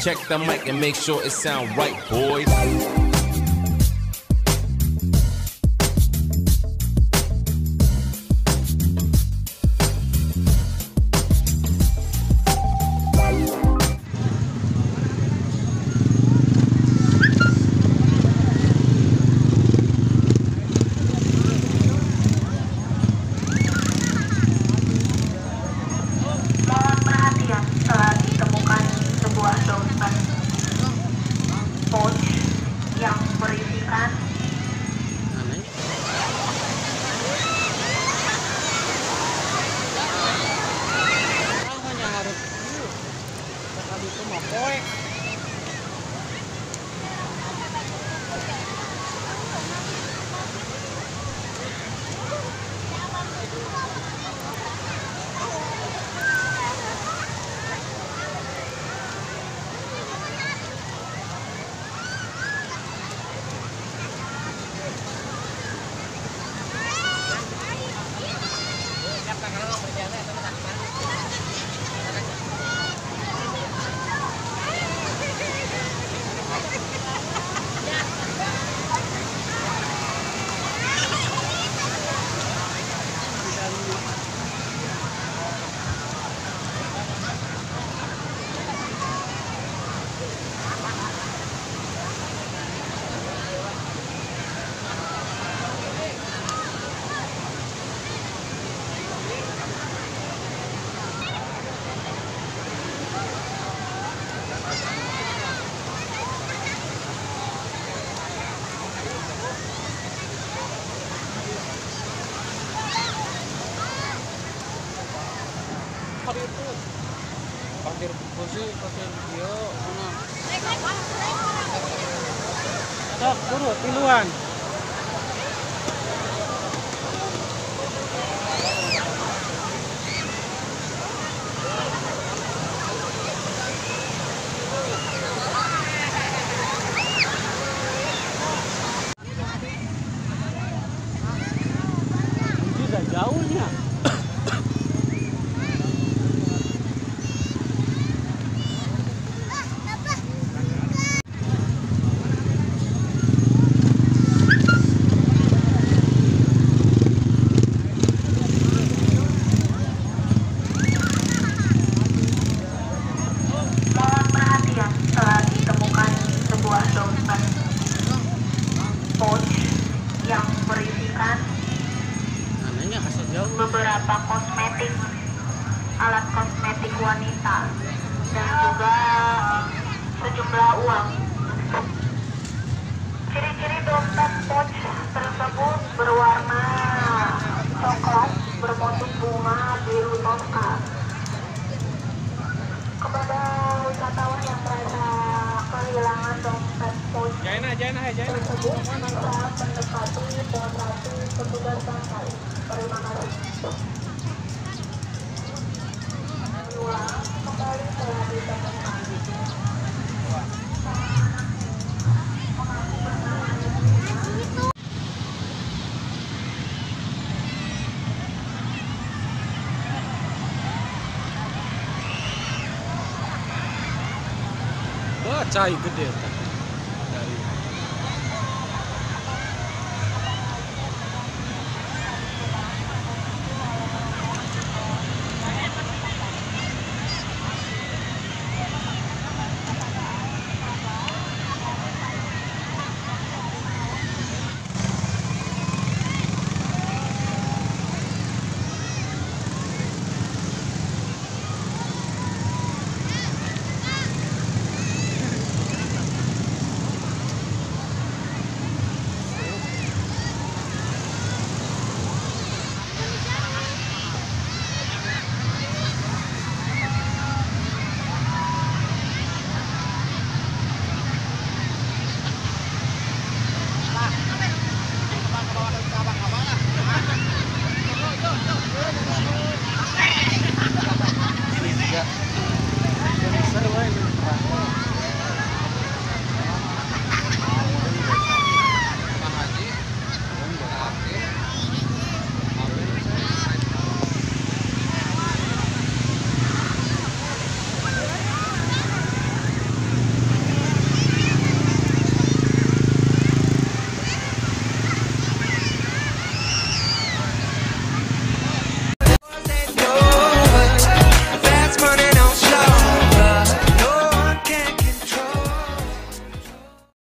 check the mic and make sure it sound right, boys. Yang berisikan itu parkir posisi pakai video mana? Sok turun tiluan. Ini udah jauhnya. Yang berisikan beberapa kosmetik, alat kosmetik wanita, dan juga sejumlah uang. Ciri-ciri dompet pouch tersebut berwarna coklat bermotif bunga biru toska. Kepada wisatawan yang merasa kehilangan dompet pouch tersebut, maka mendekati posisi petugas pantai. Terima kasih. Ulang kembali telah ditemukan. Cai gede.